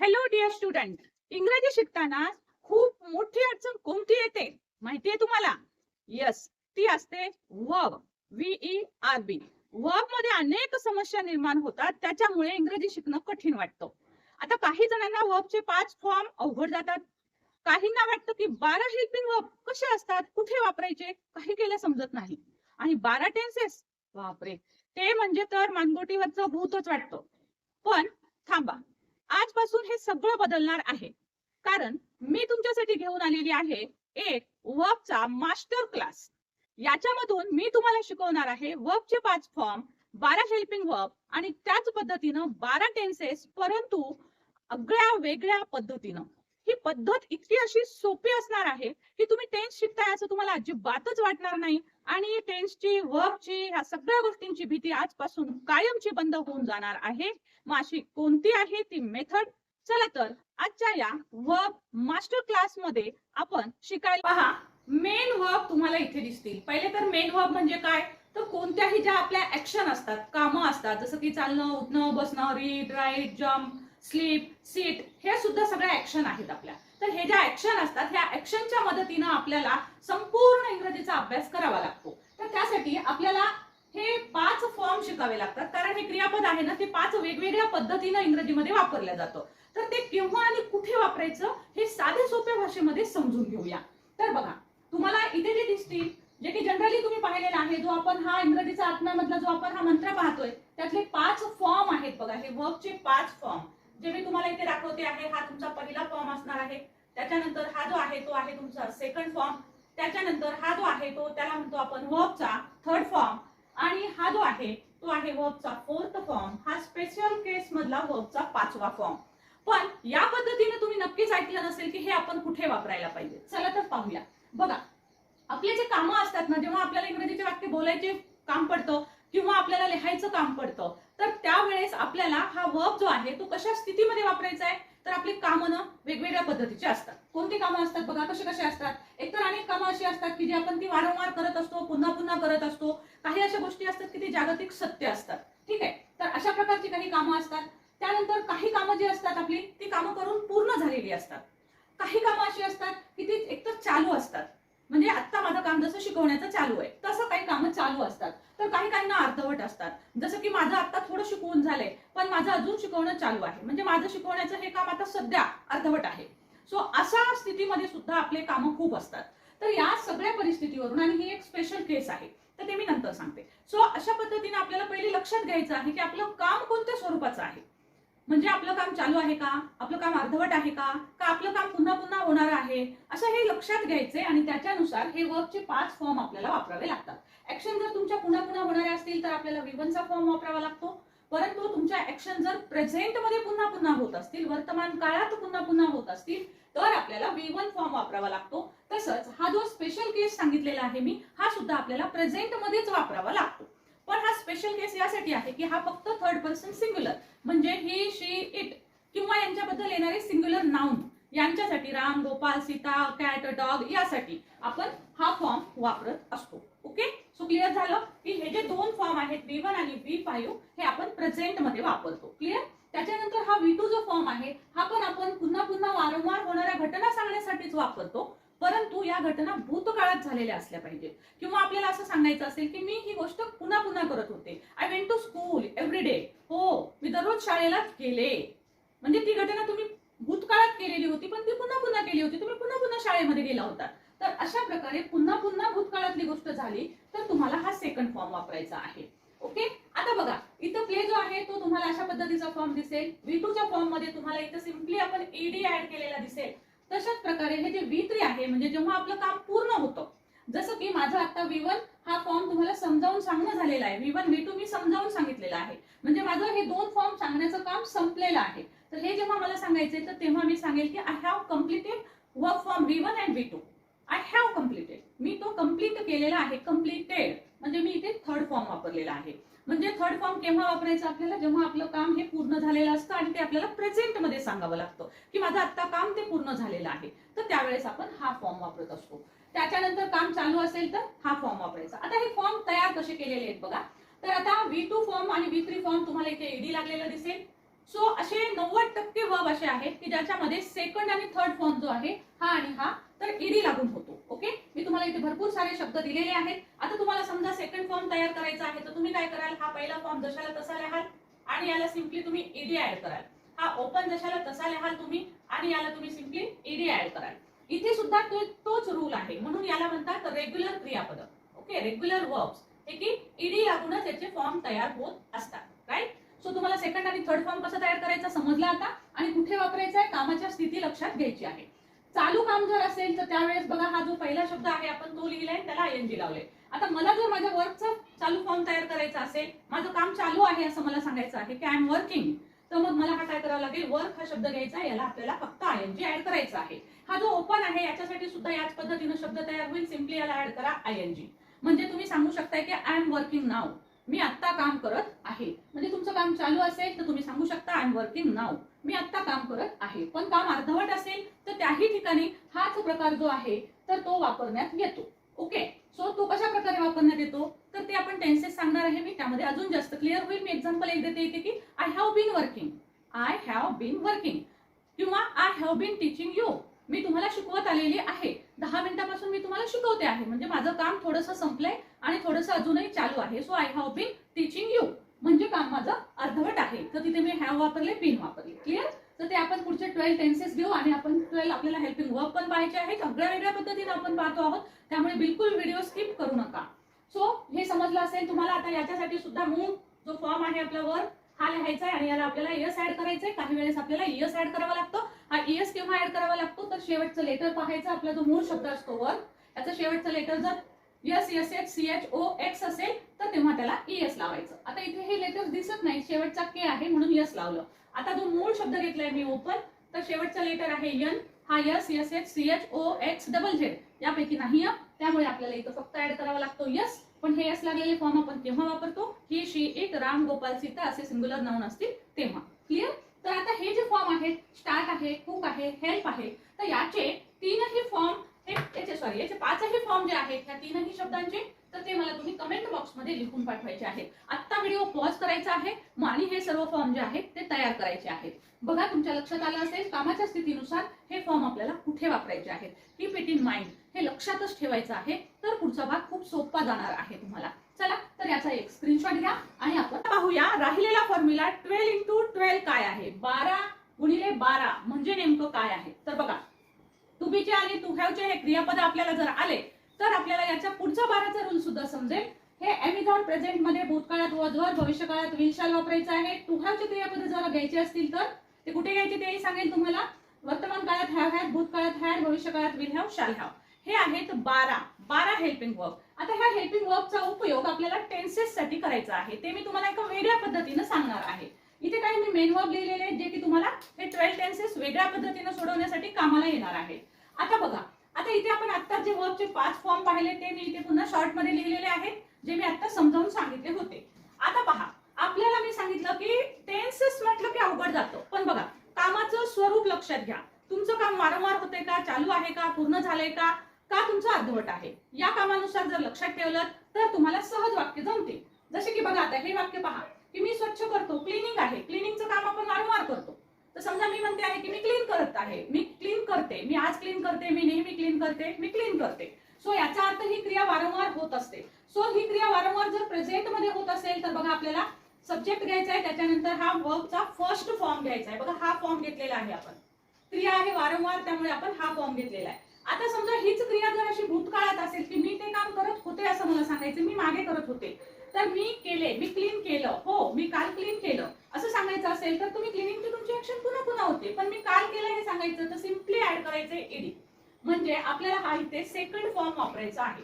Hello dear student. इंग्रजी शिकताना खूप मोठी अडचण कोणती येते माहितीये तुम्हाला? यस, ती असते वर्ब. VERB. वर्ब मध्ये अनेक समस्या निर्माण होतात, त्याच्यामुळे इंग्रजी शिकणं कठीण वाटतं. आता काही जणांना वर्बचे 5 फॉर्म अवघड जातात. काहींना वाटतं की 12 हेल्पिंग वर्ब कसे असतात, कुठे वापरायचे, काही केलं समजत नाही. आणि 12 टेन्सेस, बापरे, ते म्हणजे तर मानगोटीवरचं भूतच वाटतं. पण थांबा, आजपासून हे सगळं बदलणार आहे. कारण मी तुमच्यासाठी घेऊन आलेली आहे एक वर्बचा मास्टर क्लास. याच्यामधून मी तुम्हाला शिकवणार आहे वर्बचे 5 फॉर्म, 12 हेल्पिंग वर्ब आणि त्याच पद्धतीनं 12 टेन्सेस, परंतु आगळ्या वेगळ्या पद्धतीनं. ही पद्धत इतकी अशी सोपी असणार आहे की तुम्ही टेन्स शिकताय असं तुम्हाला अजिबातच वाटणार नाही. आणि टेन्सची, वर्बची, ह्या सगळ्या गोष्टींची भीती आजपासून कायमची बंद होऊन जाणार आहे. मग अशी कोणती आहे ती मेथड? चला तर आजच्या या वर्ब मास्टर क्लास मध्ये आपण शिकायला. पहा, मेन वर्ब तुम्हाला इथे दिसतील. पहिले तर मेन वर्ब म्हणजे काय? तर कोणत्याही ज्या आपल्या ऍक्शन असतात, कामं असतात, जसं की चालणं, उठणं, बसणं, read, write, jump, sleep, sit, हे सुद्धा सगळ्या ऍक्शन आहेत आपल्या. तर हे ज्या ऍक्शन असतात, ह्या ऍक्शनच्या मदतीनं आपल्याला संपूर्ण इंग्रजीचा अभ्यास करावा लागतो. तर त्यासाठी आपल्याला हे 5 फॉर्म शिकावे लागतात, कारण हे क्रियापद आहे ना, ते 5 वेगवेगळ्या पद्धतीनं इंग्रजीमध्ये वापरलं जातं. तर ते केव्हा आणि कुठे वापरायचं हे साध्या सोप्या भाषेमध्ये समजून घेऊया. तर बघा, तुम्हाला इथे जे दिसतील, जे की जनरली तुम्ही पाहिलेला आहे, जो आपण हा इंग्रजीचा आत्म्यामधला जो आपण हा मंत्र पाहतोय, त्यातले 5 फॉर्म आहेत. बघा, हे वर्बचे 5 फॉर्म जे मी तुम्हाला इथे दाखवते आहे. हा तुमचा पहिला फॉर्म असणार आहे. त्याच्यानंतर हा जो आहे तो आहे तुमचा सेकंड फॉर्म. त्याच्यानंतर हा जो आहे तो त्याला म्हणतो आपण वर्बचा थर्ड फॉर्म. आणि हा जो आहे तो आहे वर्बचा फोर्थ फॉर्म. हा स्पेशल केस मधला वर्बचा 5वा फॉर्म. पण या पद्धतीने तुम्ही नक्कीच ऐकलं नसेल की हे आपण कुठे वापरायला पाहिजे. चला तर पाहूया. बघा, आपले जे कामं असतात ना, जेव्हा आपल्याला इंग्रजीचे वाक्य बोलायचे काम पडतं किंवा आपल्याला लिहायचं काम पडतं, तर त्यावेळेस आपल्याला हा वर्ब जो आहे तो कशा स्थितीमध्ये वापरायचा आहे? तर आपली कामं ना वेगवेगळ्या पद्धतीची असतात. कोणती कामं असतात बघा, कसे कसे असतात? एकतर अनेक कामं अशी असतात की जी आपण ती वारंवार करत असतो, पुन्हा पुन्हा करत असतो. काही अशा गोष्टी असतात की ती जागतिक सत्य असतात. ठीक आहे, तर अशा प्रकारची काही कामं असतात. त्यानंतर काही कामं जी असतात आपली, ती कामं करून पूर्ण झालेली असतात. काही कामं अशी असतात की ती एकतर चालू असतात, म्हणजे आता माझं काम जसं शिकवण्याचं चालू आहे तसं काही कामं चालू असतात. तर काही काहींना अर्धवट असतात, जसं की माझं आता थोडं शिकवून झालंय पण माझं अजून शिकवणं चालू आहे, म्हणजे माझं शिकवण्याचं हे काम आता सध्या अर्धवट आहे. सो अशा स्थितीमध्ये सुद्धा आपले कामं खूप असतात. तर या सगळ्या परिस्थितीवरून, आणि ही एक स्पेशल केस आहे तर ते मी नंतर सांगते. सो अशा पद्धतीने आपल्याला पहिले लक्षात घ्यायचं आहे की आपलं काम कोणत्या स्वरूपाचं आहे. म्हणजे आपलं काम चालू आहे का, आपलं काम अर्धवट आहे का, का आपलं काम पुन्हा पुन्हा होणार आहे, असं हे लक्षात घ्यायचंय. आणि त्याच्यानुसार हे वर्बचे 5 फॉर्म आपल्याला वापरावे लागतात. ऍक्शन जर तुमच्या पुन्हा पुन्हा होणारे असतील तर आपल्याला V1 चा फॉर्म वापरावा लागतो. परंतु तुमच्या ऍक्शन जर प्रेझेंट मध्ये पुन्हा पुन्हा होत असतील, वर्तमान काळात पुन्हा पुन्हा होत असतील, तर आपल्याला V1 फॉर्म वापरावा लागतो. तसंच हा जो स्पेशल केस सांगितलेला आहे मी, हा सुद्धा आपल्याला प्रेझेंट मध्येच वापरावा लागतो. पण हा स्पेशल केस यासाठी आहे की हा फक्त थर्ड पर्सन सिंग्युलर, म्हणजे ही, शी, इट किंवा यांच्याबद्दल येणारे सिंग्युलर नाउन, यांच्यासाठी राम, गोपाल, सीता, कॅट, डॉग, यासाठी आपण हा फॉर्म वापरत असतो. ओके, सो क्लिअर झालं की हे जे 2 फॉर्म आहेत V1 आणि V5 हे आपण प्रेझेंट मध्ये वापरतो. क्लिअर? त्याच्यानंतर हा V2 जो फॉर्म आहे हा पण आपण पुन्हा पुन्हा वारंवार होणाऱ्या घटना सांगण्यासाठीच वापरतो, परंतु या घटना भूतकाळात झालेल्या असल्या पाहिजे. किंवा आपल्याला असं सांगायचं असेल की मी ही गोष्ट पुन्हा पुन्हा करत होते, I went to school every day. हो, मी दररोज शाळेला गेले, म्हणजे ती घटना तुम्ही भूतकाळात केलेली होती पण ती पुन्हा पुन्हा केली होती, तुम्ही पुन्हा पुन्हा शाळेमध्ये गेला होता. तर अशा प्रकारे पुन्हा पुन्हा भूतकाळातली गोष्ट झाली तर तुम्हाला हा सेकंड फॉर्म वापरायचा आहे. ओके, आता बघा, इथं प्ले जो आहे तो तुम्हाला अशा पद्धतीचा फॉर्म दिसेल. V2 च्या फॉर्म मध्ये तुम्हाला इथं सिम्पली आपण ed ऍड केलेला दिसेल. तशाच प्रकारे हे जे V3 आहे, म्हणजे जेव्हा आपलं काम पूर्ण होतं, जसं की माझं आता V1 हा फॉर्म तुम्हाला समजावून सांगणं झालेला आहे. V1 V2 मी समजावून सांगितलेलं आहे, म्हणजे माझं हे 2 फॉर्म सांगण्याचं काम संपलेलं आहे. तर हे जेव्हा मला सांगायचंय तर तेव्हा मी सांगेल की I have completed work form V1 and V2. I have completed, मी तो कम्प्लीट केलेला आहे. कम्प्लिटेड म्हणजे मी इथे थर्ड फॉर्म वापरलेला आहे. म्हणजे थर्ड फॉर्म केव्हा वापरायचं आपल्याला? जेव्हा आपलं काम हे पूर्ण झालेलं असतं आणि ते आपल्याला प्रेझेंट मध्ये सांगावं लागतं की माझं आता काम ते पूर्ण झालेलं आहे, तर त्यावेळेस आपण हा फॉर्म वापरत असतो. त्याच्यानंतर काम चालू असेल तर हा फॉर्म वापरायचा. आता हे फॉर्म तयार कसे केलेले आहेत बघा. तर आता V2 फॉर्म आणि V3 फॉर्म तुम्हाला इथे ed लागलेला दिसेल. सो असे 90% वर्ब असे आहेत की ज्याच्यामध्ये सेकंड आणि थर्ड फॉर्म जो आहे हा आणि हा तर ईडी लागून होतो. ओके, मी तुम्हाला इथे भरपूर सारे शब्द दिलेले आहेत. आता तुम्हाला समजा सेकंड फॉर्म तयार करायचा आहे तर तुम्ही काय कराल, हा पहिला फॉर्म जशाला तसा लिहाल आणि याला सिम्पली तुम्ही ईडी ऍड कराल. हा ओपन जशाला तसा लिहाल तुम्ही आणि याला तुम्ही सिम्पली ईडी ऍड कराल. इथे सुद्धा तोच रूल आहे, म्हणून याला म्हणतात रेग्युलर क्रियापद. ओके, रेग्युलर वर्ब्स हे की ईडी लागूनच याचे फॉर्म तयार होत असतात. राईट. सो तुम्हाला सेकंड आणि थर्ड फॉर्म कसा तयार करायचा समजला आता, आणि कुठे वापरायचा आहे, कामाच्या स्थिती लक्षात घ्यायची आहे. चालू काम जर असेल तर त्यावेळेस बघा हा जो पहिला शब्द आहे आपण तो लिहिलाय, त्याला आयएनजी लावले. आता मला जर माझ्या वर्कचा चालू फॉर्म तयार करायचा असेल, माझं काम चालू आहे असं मला सांगायचं आहे की आय एम वर्किंग, तर मग मला हा काय करावं लागेल, वर्क हा शब्द घ्यायचा, याला आपल्याला फक्त आयएनजी ऍड करायचा आहे. हा जो ओपन आहे याच्यासाठी सुद्धा याच पद्धतीने शब्द तयार होईल, सिम्पली याला ऍड करा आयएनजी. म्हणजे तुम्ही सांगू शकताय की आय एम वर्किंग नाव, मी आता काम करत आहे. म्हणजे तुमचं काम चालू असेल तर तुम्ही सांगू शकता आय एम वर्किंग नाव, मी आता काम करत आहे. पण काम अर्धवट असेल तर त्याही ठिकाणी हाच प्रकार जो आहे तर तो वापरण्यात येतो. ओके, सो तो कशा प्रकारे वापरण्यात येतो तर ते आपण टेन्सेस सांगणार आहे मी, त्यामध्ये अजून जास्त क्लिअर होईल. मी एक्झाम्पल एक देते इथे की I have been working, I have been working, किंवा I have been teaching you, मी तुम्हाला शिकवत आलेली आहे, 10 मिनिटापासून मी तुम्हाला शिकवते आहे. म्हणजे माझं काम थोडंसं संपलंय आणि थोडंसं अजूनही चालू आहे. So I have been teaching you म्हणजे काम माझं अर्धवट आहे, तर तिथे मी हॅव वापरले, बीन वापरले. क्लिअर. तर ते आपण पुढचे 12 टेन्सेस घेऊ आणि आपण 12 आपल्याला हेल्पिंग वर्ब पण पाहायचे आहेत, सगळ्या वेगळ्या पद्धतीने आपण पाहतो आहोत, त्यामुळे बिलकुल व्हिडिओ स्किप करू नका. सो हे समजलं असेल तुम्हाला. आता याच्यासाठी सुद्धा मूळ जो फॉर्म आहे आपला वर्ब हा लिहायचा आहे आणि याला आपल्याला यस ऍड करायचंय. काही वेळेस आपल्याला यस ऍड करावा लागतो. हा यस केव्हा ऍड करावा लागतो तर शेवटचं लेटर पाहायचं, आपला जो मूळ शब्द असतो वर्ब याचं शेवटचं लेटर जर S S H C H O X असेल तर तेव्हा त्याला ईएस लावायचं. आता इथे हे लेटर दिसत नाही, शेवटचा के आहे म्हणून यस लावलं. आता जो मूळ शब्द घेतलाय मी ओपन, तर शेवटचा लेटर आहे एन, हा S S H C H O X double Z यापैकी नाही, त्यामुळे आपल्याला इथं फक्त ऍड करावा लागतो यस. पण हे यस लागलेले फॉर्म आपण केव्हा वापरतो, ही शी इट राम गोपाल सीता असे सिंग्युलर नाउन असतील तेव्हा. क्लिअर. तर आता हे जे फॉर्म आहेत, स्टार्ट आहे, कुक आहे, हेल्प आहे, तर याचे तीनही फॉर्म याचे पाचही फॉर्म जे आहेत ह्या तीनही शब्दांचे, तर ते मला तुम्ही कमेंट बॉक्स मध्ये लिहून पाठवायचे आहेत. आता व्हिडिओ पॉज करायचा आहे आणि हे सर्व फॉर्म जे आहेत ते तयार करायचे आहेत. बघा तुमच्या लक्षात आलं असेल कामाच्या स्थितीनुसार हे फॉर्म आपल्याला कुठे वापरायचे आहेत. कीप इट इन माइंड, हे लक्षातच ठेवायचं आहे, तर पुढचा भाग खूप सोपा जाणार आहे तुम्हाला. चला तर याचा एक स्क्रीनशॉट घ्या आणि आपण पाहूया राहिलेला फॉर्म्युला 12 into 12 काय आहे, 12 गुणिले 12 म्हणजे नेमकं काय आहे. तर बघा टू बीचे आणि टू हॅवचे हे क्रियापद आपल्याला जर आले तर आपल्याला याच्या पुढचा 12चा रूल सुद्धा समजेल. हे एमिझॉन प्रेझेंट मध्ये भूतकाळात वॉज वर, भविष्यकाळात विल शाल वापरायचं आहे. टू हॅवचे क्रियापद जर घ्यायचे असतील तर ते कुठे घ्यायचे तेही सांगेल तुम्हाला. वर्तमान काळात हॅव हॅड, भूतकाळात हॅड, भविष्यकाळात विल हॅव, शाल हॅव. हे आहेत 12 हेल्पिंग वर्ब. आता ह्या हेल्पिंग वर्बचा उपयोग आपल्याला टेन्सेस साठी करायचा आहे, ते मी तुम्हाला एका वेगळ्या पद्धतीने सांगणार आहे. इथे काही मी मेन वर्ब लिहिलेले आहेत जे की तुम्हाला हे 12 टेन्सेस वेगळ्या पद्धतीने सोडवण्यासाठी कामाला येणार आहे. आता बघा, आता इथे आपण आता जे वर्बचे 5 फॉर्म पाहिले ते मी इथे पुन्हा शॉर्ट मध्ये लिहिलेले आहेत, जे मी आता समजावून सांगितले होते. आता पहा, आपल्याला मी सांगितलं की टेन्सेस म्हटलं की अवघड जातं, पण बघा कामाचं स्वरूप लक्षात घ्या. तुमचं काम वारंवार होतंय का, चालू आहे का, पूर्ण झालंय का, का तुमचं अर्धवट आहे, या कामानुसार जर लक्षात ठेवलं तर तुम्हाला सहज वाक्य जमते. जसे की बघा आता हे वाक्य पहा की मी स्वच्छ करतो, क्लिनिंग आहे, क्लिनिंगचं काम आपण वारंवार करतो. तर समजा मी म्हणते आहे की मी क्लीन करत आहे, मी क्लीन करते, मी आज क्लीन करते, मी नेहमी क्लीन करते, मी क्लीन करते. सो याचा अर्थ ही क्रिया वारंवार होत असते. सो ही क्रिया वारंवार जर प्रेझेंट मध्ये होत असेल तर बघा आपल्याला सब्जेक्ट घ्यायचा आहे, त्याच्यानंतर हा वर्बचा फर्स्ट फॉर्म घ्यायचा आहे. बघा हा फॉर्म घेतलेला आहे आपण, क्रिया आहे वारंवार त्यामुळे आपण हा फॉर्म घेतलेला आहे. आता समजा हीच क्रिया जर अशी भूतकाळात असेल की मी ते काम करत होते असं मला सांगायचं, मी मागे करत होते, तर मी केले, मी क्लीन केलं, हो मी काल क्लीन केलं असं सांगायचं असेल तर तुम्ही क्लिनिंगची तुमची ऍक्शन पुन्हा पुन्हा होते, पण मी काल केलं हे सांगायचं तर सिम्पली ऍड करायचे ईडी. म्हणजे आपल्याला हा इथे सेकंड फॉर्म वापरायचा आहे.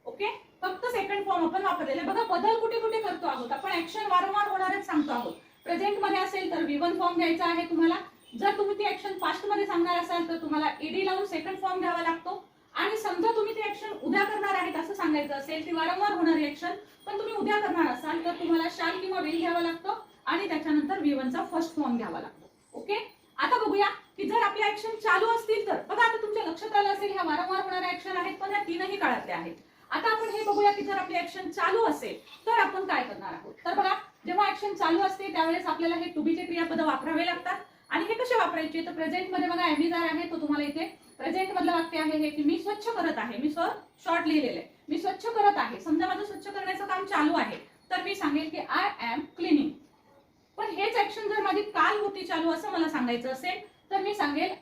ओके, फक्त सेकंड फॉर्म आपण वापरलेला. बघा बदल कुठे कुठे करतो आहोत आपण, ऍक्शन वारंवार होणारच सांगतो आहोत. प्रेझेंट मध्ये असेल तर V1 फॉर्म घ्यायचा आहे तुम्हाला. जर तुम्ही ती ऍक्शन पास्ट मध्ये सांगणार असाल तर तुम्हाला ईडी लावून सेकंड फॉर्म घ्यावा लागतो. आणि समजा तुम्ही ती ऍक्शन उद्या करणार आहेत असं सांगायचं असेल, ती वारंवार होणारी ऍक्शन पण तुम्ही उद्या करणार असाल तर तुम्हाला शाल किंवा विल घ्यावा लागतो आणि त्याच्यानंतर V1 चा फर्स्ट फॉर्म घ्यावा लागतो. ओके, आता बघूया की जर आपल्या ऍक्शन चालू असतील तर बघा आता तुमच्या लक्षात आलं असेल ह्या वारंवार होणाऱ्या ऍक्शन आहेत पण ह्या तीनही काळातल्या आहेत. आता आपण हे बघूया की जर आपली ऍक्शन चालू असेल तर आपण काय करणार आहोत. तर बघा जेव्हा ऍक्शन ऍक्शन चालू असते त्यावेळेस आपल्याला हे टू बीचे क्रियापद वापरावे लागतात. आणि हे कसे वापरायचे तर प्रेझेंट मध्ये बघा एम जर आहे तो तुम्हाला इथे प्रेझेंट मधलं वाक्य आहे हे की मी स्वच्छ करत आहे. मी शॉर्ट लिहिलेलं आहे. मी स्वच्छ करत आहे. समजा माझं स्वच्छ करण्याचं काम चालू आहे तर मी सांगेल की आय एम क्लिनिंग. पण हेच ऍक्शन जर माझी काल होती चालू असं मला सांगायचं असेल तर मी सांगेल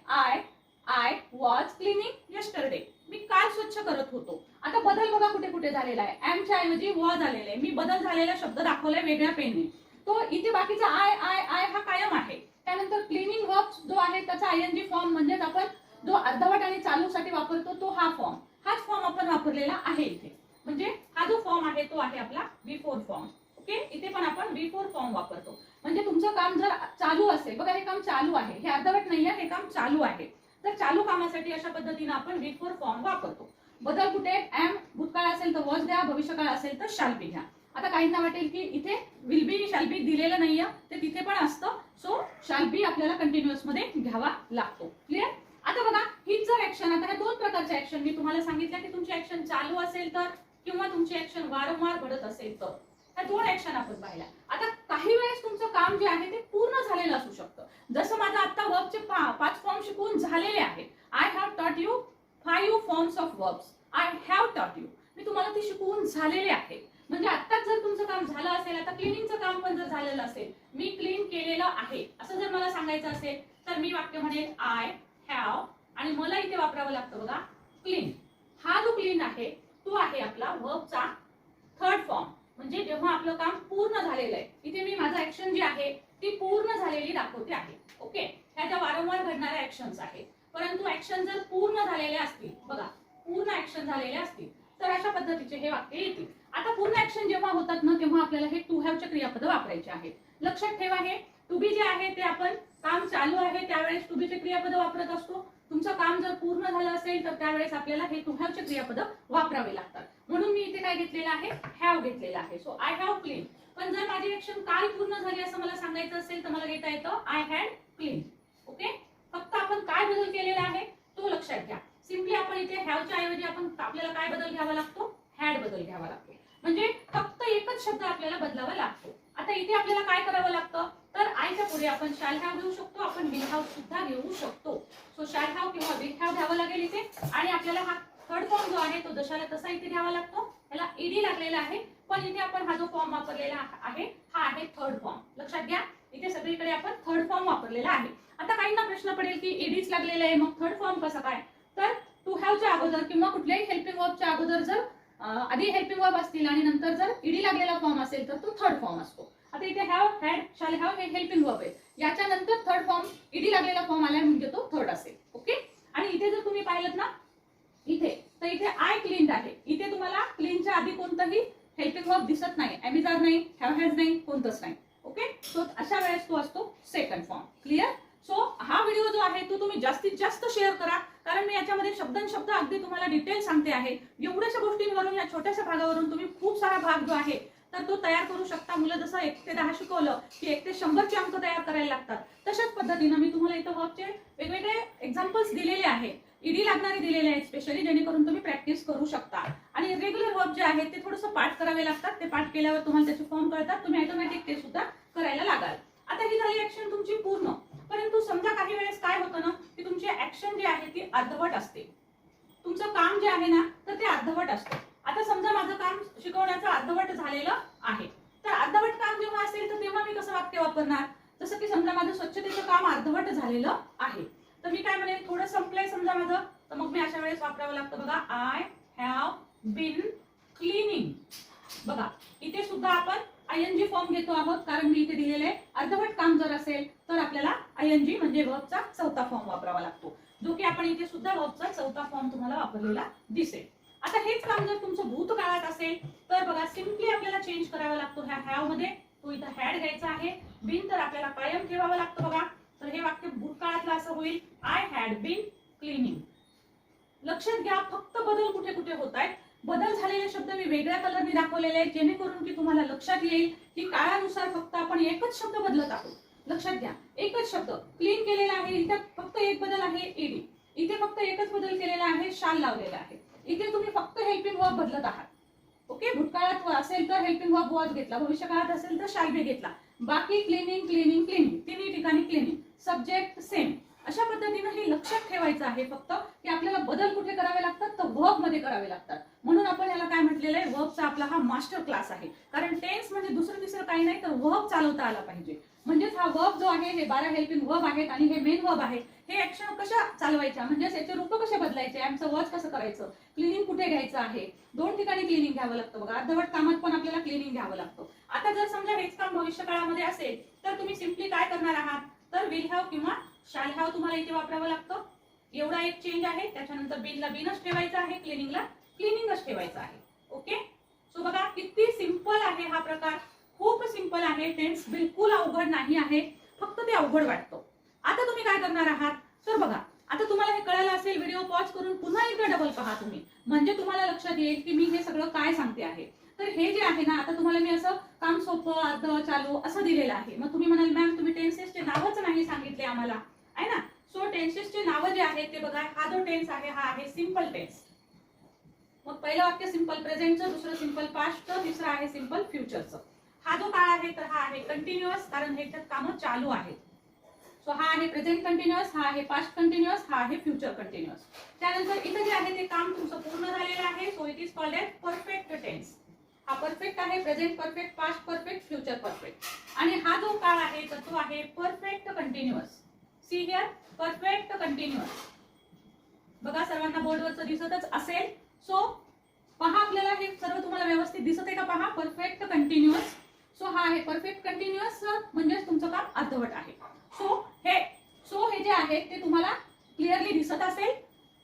आय वॉज क्लिनिंग यस्टरडे. मी काल स्वच्छ करत होतो. आता बदल बघा कुठे कुठे झालेला आहे. एमच्या ऐवजी वॉज आलेला आहे. मी बदल झालेला शब्द दाखवलाय वेगळ्या पेनने. तो इथे बाकीचा आय हा कायम आहे. त्यानंतर क्लिनिंग वर्ब जो आहे त्याचा आयएनजी फॉर्म म्हणजेच आपण जो अर्धवट आणि चालूसाठी वापरतो तो हा फॉर्म. हाच फॉर्म आपण वापरलेला आहे इथे. म्हणजे हा जो फॉर्म आहे तो आहे आपला बिफोर फॉर्म. ओके, इथे पण आपण बिफोर फॉर्म वापरतो. म्हणजे तुमचं काम जर चालू असेल, बघा हे काम चालू आहे, हे अर्धवट नाहीये, हे काम चालू आहे, तर चालू कामासाठी अशा पद्धतीने आपण बिफोर फॉर्म वापरतो. बदल कुठे एम भूतकाळ असेल तर वॉज द्या, भविष्यकाळ असेल तर शाल बी घ्या. आता काहींना वाटेल की इथे विल बी शाल बी दिलेलं नाहीये ते तिथे पण असतं. सो शाल बी आपल्याला कंटिन्युअस मध्ये घ्यावा लागतो. क्लिअर. आता बघा हीच जर ऍक्शन, आता ह्या दोन प्रकारच्या ऍक्शन मी तुम्हाला सांगितलं की तुमची ऍक्शन चालू असेल तर किंवा तुमची ऍक्शन वारंवार घडत असेल तर ह्या दोन ऍक्शन आपण पाहिल्या. आता काही वेळेस तुमचं काम जे आहे ते पूर्ण झालेलं असू शकतं. जसं माझं आता वर्बचे 5 फॉर्म शिकवून झालेले आहे. आय हॅव टॉट you 5 forms of verbs. I have टॉट यू, मी तुम्हाला ते शिकवून झालेले आहे. म्हणजे आत्ताच जर तुमचं काम झालं असेल, आता क्लिनिंगचं काम पण जर झालेलं असेल, मी क्लीन केलेलं आहे असं जर मला सांगायचं असेल तर मी वाक्य म्हणेन आय हॅव आणि मला इथे वापरावं लागतं बघा क्लीन. हा जो क्लीन आहे तो आहे आपला वर्बचा थर्ड फॉर्म. म्हणजे जेव्हा आपलं काम पूर्ण झालेलं आहे, इथे मी माझं ऍक्शन जी आहे ती पूर्ण झालेली दाखवते आहे. ओके, ह्या ज्या वारंवार घडणाऱ्या ऍक्शन्स आहेत. परंतु ऍक्शन जर पूर्ण झालेले असतील, बघा पूर्ण ऍक्शन झालेले असतील तर अशा पद्धतीचे हे वाक्य येतील. आता पूर्ण ऍक्शन जेव्हा होतात ना तेव्हा आपल्याला हे टू हॅव चे क्रियापद वापरायचे आहेत. लक्षात ठेवा हे टू बी जे आहे ते आपण काम चालू आहे त्यावेळेस टू बी चे क्रियापद वापरत असतो. तुमचं काम जर पूर्ण झालं असेल तर त्यावेळेस आपल्याला हे टू हॅव चे क्रियापद वापरावे लागतात. म्हणून मी इथे काय घेतलेलं आहे, हॅव घेतलेलं आहे. So I have clean. पण जर माझी ऍक्शन काल पूर्ण झाली असं मला सांगायचं असेल तर मला घेता येतं आय हॅड क्लीन. ओके, फक्त आपण काय बदल केलेला आहे तो लक्षात घ्या. सिम्पली आपण इथे हॅवच्या ऐवजी आपण आपल्याला काय बदल घ्यावा लागतो, हॅड बदल घ्यावा लागतो. म्हणजे फक्त एकच शब्द आपल्याला बदलावा लागतो. आता इथे आपल्याला काय करावं लागतं तर आयच्या पुढे आपण शॅल हॅव घेऊ शकतो, आपण विल हॅव सुद्धा घेऊ शकतो. सो शॅल हॅव किंवा विल हॅव घ्यावं लागेल इथे. आणि आपल्याला हा थर्ड फॉर्म जो आहे तो जशाला तसा इथे घ्यावा लागतो. त्याला ईडी लागलेला आहे, पण इथे आपण हा जो फॉर्म वापरलेला आहे हा आहे थर्ड फॉर्म. लक्षात घ्या इथे सगळीकडे आपण थर्ड फॉर्म वापरलेला आहे. आता काहींना प्रश्न पडेल की ईडीच लागलेला आहे मग थर्ड फॉर्म कसं काय. तर टू हॅवच्या अगोदर किंवा कुठल्याही हेल्पिंग वर्बच्या अगोदर जर आधी हेल्पिंग वर्ब असतील आणि नंतर जर ईडी लागलेला फॉर्म असेल तर तो थर्ड फॉर्म असतो. आता इथे हॅव हॅड शॅल हॅव हे हेल्पिंग वर्ब आहे. याच्या नंतर थर्ड फॉर्म ईडी लागलेला फॉर्म आला म्हणजे तो थर्ड असेल. ओके, आणि इथे जर तुम्ही पाहिलं ना इथे तर इथे आय क्लीन्ड आहे. इथे तुम्हाला क्लीनच्या आधी कोणतंही हेल्पिंग वर्ब दिसत नाही, एमिजार नाही, हॅव हॅज नाही, कोणतंच नाही. ओके, सो अशा वेळेस तो असतो सेकंड फॉर्म. क्लिअर. सो हा व्हिडिओ जो आहे तो तुम्ही जास्तीत जास्त शेअर करा, कारण मी याच्यामध्ये शब्द अगदी तुम्हाला डिटेल सांगते आहे. एवढ्याशा गोष्टींवरून या छोट्याशा भागावरून तुम्ही खूप सारा भाग जो आहे तर तो तयार करू शकता. मुलं जसं 1 ते 10 शिकवलं की 1 ते 100चे अंक तयार करायला लागतात, तशाच पद्धतीनं मी तुम्हाला इथं वर्बचे वेगवेगळे एक्झाम्पल्स दिलेले आहे, ईडी लागणारे दिलेले आहेत स्पेशली, जेणेकरून तुम्ही प्रॅक्टिस करू शकता. आणि रेग्युलर वर्ब जे आहेत ते थोडंसं पाठ करावे लागतात. ते पाठ केल्यावर तुम्हाला त्याचे फॉर्म कळतात, तुम्ही ऑटोमॅटिक ते सुद्धा करायला लागाल. आता ही झाली ऍक्शन तुमची पूर्ण. परंतु समजा काही वेळेस काय होतं ना की तुमची ऍक्शन जी आहे ती अर्धवट असते. तुमचं काम जे आहे ना तर ते अर्धवट असतं. आता समजा माझं काम शिकवण्याचं अर्धवट झालेलं आहे, तर अर्धवट काम जेव्हा असेल तर तेव्हा मी कसं वाक्य वापरणार. जसं की समजा माझं स्वच्छतेचं काम अर्धवट झालेलं आहे तर मी काय म्हणेन, थोडं संपलंय समजा माझं, तर मग मी अशा वेळेस वापरावं लागतं बघा आय हॅव बीन क्लिनिंग. बघा इथे सुद्धा आपण आयएनजी फॉर्म घेतो आहोत, कारण मी इथे दिलेले अर्धवट काम जर असेल तर आपल्याला आयएनजी म्हणजे वर्बचा चौथा फॉर्म वापरावा लागतो, जो की आपण इथे सुद्धा वर्बचा चौथा फॉर्म तुम्हाला वापरलेला दिसेल. आता हेच काम जर तुमचं भूतकाळात असेल तर बघा सिम्पली आपल्याला चेंज करावा लागतो. ह्या हॅव मध्ये तो इथं हॅड घ्यायचा आहे, बीन तर आपल्याला कायम ठेवावं लागतं बघा. तर हे वाक्य भूतकाळातलं असं होईल आय हॅड बीन क्लिनिंग. लक्षात घ्या फक्त बदल कुठे कुठे होत आहेत. बदल झालेले शब्द मी वेगळ्या कलरने दाखवलेले आहेत, जेणेकरून की तुम्हाला लक्षात येईल की काळानुसार फक्त आपण एकच शब्द बदलत आहोत. लक्षात घ्या एकच शब्द क्लीन केलेला आहे, इथे फक्त एक बदल आहे ईडी. इथे फक्त एकच बदल केलेला आहे, शाल लावलेला आहे. इथे तुम्ही फक्त हेल्पिंग वर्ब बदलत आहात. ओके, भूतकाळात असेल तर हेल्पिंग वर्ब वॉज घेतला, भविष्यकाळात असेल तर शाल बी घेतला. बाकी क्लिनिंग क्लिनिंग क्लिनिंग, तिन्ही ठिकाणी क्लिनिंग, सब्जेक्ट सेम. अशा पद्धतीनं हे लक्षात ठेवायचं आहे फक्त की आपल्याला बदल कुठे करावे लागतात, तर वर्ब मध्ये करावे लागतात. म्हणून आपण याला काय म्हटलेलं आहे, वर्बचा आपला हा मास्टर क्लास आहे. कारण टेन्स म्हणजे दुसरं तिसरं काही नाही, तर वर्ब चालवता आला पाहिजे. म्हणजेच हा वर्ब जो आहे, हे 12 हेल्पिंग वर्ब आहेत आणि हे मेन वर्ब आहे. हे ऍक्शन कशा चालवायच्या, म्हणजे याचे रूप कसे बदलायचे, आमचं वॉच कसं करायचं, क्लिनिंग कुठे घ्यायचं आहे, 2 ठिकाणी क्लिनिंग घ्यावं लागतं बघा. अर्धवट कामात पण आपल्याला क्लिनिंग घ्यावं लागतं. आता जर समजा हेच काम भविष्य काळामध्ये असेल तर तुम्ही सिम्पली काय करणार आहात, तर विल हॅव किंवा शाल हॅव तुम्हाला इथे वापरावं लागतं. एवढा एक चेंज आहे. त्याच्यानंतर बिनला बिनच ठेवायचं आहे, क्लिनिंगला क्लिनिंगच ठेवायचं आहे. ओके. सो बघा किती सिंपल आहे हा प्रकार, खूप सिंपल आहे. टेन्स बिलकुल अवघड नाही आहे, फक्त ते अवघड वाटतं. आता तुम्ही काय करणार आहात, तर बघा आता तुम्हाला हे कळालं असेल, व्हिडिओ पॉज करून पुन्हा एकदा डबल पहा तुम्ही, म्हणजे तुम्हाला लक्षात येईल की मी हे सगळं काय सांगते आहे. तर हे जे आहे ना, आता तुम्हाला मी असं काम सोपं अर्ध चालू असं दिलेलं आहे. मग तुम्ही म्हणाल मॅम तुम्ही टेन्सेसचे नावच नाही सांगितले आम्हाला, आहे ना. सो टेन्सेसचे नावं जे आहेत ते बघा, हा जो टेन्स आहे हा आहे सिंपल टेन्स. मग पहिलं वाक्य सिंपल प्रेझेंटचं, दुसरं सिंपल पास्टचं, तिसरं आहे सिंपल फ्युचरचं. हा जो काळ आहे तर हा आहे कंटिन्युअस, कारण ह्याच्यात कामं चालू आहेत. सो हा आहे प्रेझेंट कंटिन्युअस, हा आहे पास्ट कंटिन्युअस, हा आहे फ्युचर कंटिन्युअस. त्यानंतर इथे जे आहे ते काम तुमचं पूर्ण झालेलं आहे. So it is called as perfect tense. हा परफेक्ट आहे, present perfect, past perfect, future perfect. आणि हा जो काळ आहे तर तो आहे perfect continuous. See here, perfect continuous. बघा सर्वांना बोर्डवरचं दिसतच असेल. सो पहा आपल्याला हे सर्व तुम्हाला व्यवस्थित दिसत आहे का, पहा परफेक्ट कंटिन्युअस. सो हा आहे परफेक्ट कंटिन्युअस, म्हणजे तुमचं काम अर्धवट आहे. सो हे जे आहे ते तुम्हाला क्लिअरली दिसत असेल.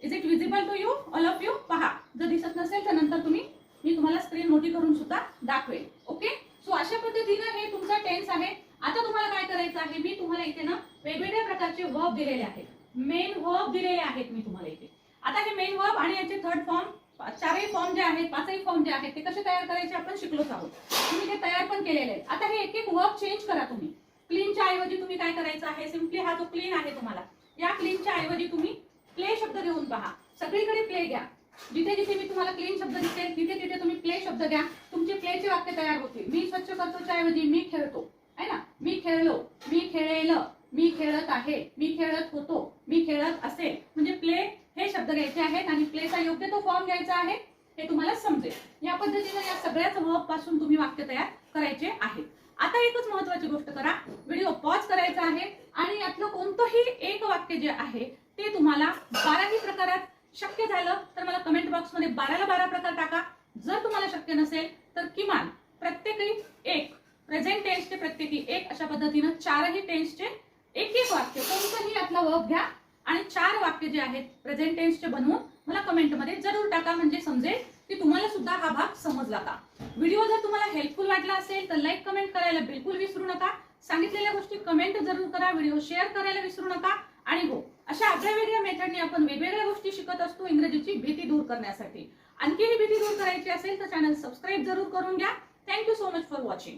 Is it visible to you all of you. पहा जर दिसत नसेल तर नंतर मी तुम्हाला स्क्रीन मोठी करून सुद्धा दाखवेल. ओके. सो अशा पद्धतीने हे तुमचा टेन्स आहे. आता तुम्हाला काय करायचं आहे, मी तुम्हाला इथे ना वेगवेगळ्या प्रकारचे वर्ब दिलेले आहेत, मेन वर्ब दिलेले आहेत मी तुम्हाला इथे. आता हे मेन वर्ब आणि याचे थर्ड फॉर्म, चारही फॉर्म जे आहेत, पाचही फॉर्म जे आहेत ते कसे तयार करायचे आपण शिकलोच आहोत. तुम्ही ते तयार पण केलेले आहेत. आता हे एक एक वर्ब चेंज करा तुम्ही. क्लीनच्या ऐवजी तुम्ही काय करायचं आहे, सिम्पली हा जो क्लीन आहे तुम्हाला, या क्लीनच्या ऐवजी तुम्ही प्ले शब्द घेऊन पहा. सगळीकडे प्ले घ्या. जिथे जिथे मी तुम्हाला क्लीन शब्द दिसेल तिथे तिथे तुम्ही प्ले शब्द घ्या. तुमचे प्लेचे वाक्य तयार होतील. मी स्वच्छ करतोच्या ऐवजी मी खेळतो, आहे ना. मी खेळलो, मी खेळेल, मी खेळत आहे, मी खेळत होतो, मी खेळत असेल. म्हणजे प्ले हे शब्द घ्यायचे आहेत आणि प्लेचा योग्य तो फॉर्म घ्यायचा आहे, हे तुम्हाला समजेल. या पद्धतीने या सगळ्याच वर्ब पासून तुम्ही वाक्य तयार करायचे आहेत. आता एकच महत्त्वाची गोष्ट करा, व्हिडिओ पॉज करायचा आहे आणि यातलं कोणतंही एक वाक्य जे आहे ते तुम्हाला 12ही प्रकारात शक्य झालं तर मला कमेंट बॉक्स मध्ये 12ला 12 प्रकार टाका. जर तुम्हाला शक्य नसेल तर किमान प्रत्येकी एक, प्रेझेंट टेन्सचे प्रत्येकी एक, अशा पद्धतीनं चारही टेन्सचे एक एक वाक्य कोणतंही यातला वर्ब घ्या आणि 4 वाक्य जे आहेत प्रेझेंट टेन्सचे बनवून मला कमेंट मध्ये जरूर टाका, म्हणजे समजेल की तुम्हाला सुद्धा हा भाग समजला का. व्हिडिओ जर तुम्हाला हेल्पफुल वाटला असेल तर लाईक कमेंट करायला बिलकुल विसरू नका. सांगितलेल्या गोष्टी कमेंट जरूर करा. व्हिडिओ शेअर करायला विसरू नका. आणि हो, अशा वेगवेगळ्या मेथडने आपण वेगवेगळ्या गोष्टी शिकत असतो इंग्रजीची भीती दूर करण्यासाठी. आणखी ही भीती दूर करायची असेल तर चॅनल सबस्क्राईब जरूर करून घ्या. Thank you so much for watching.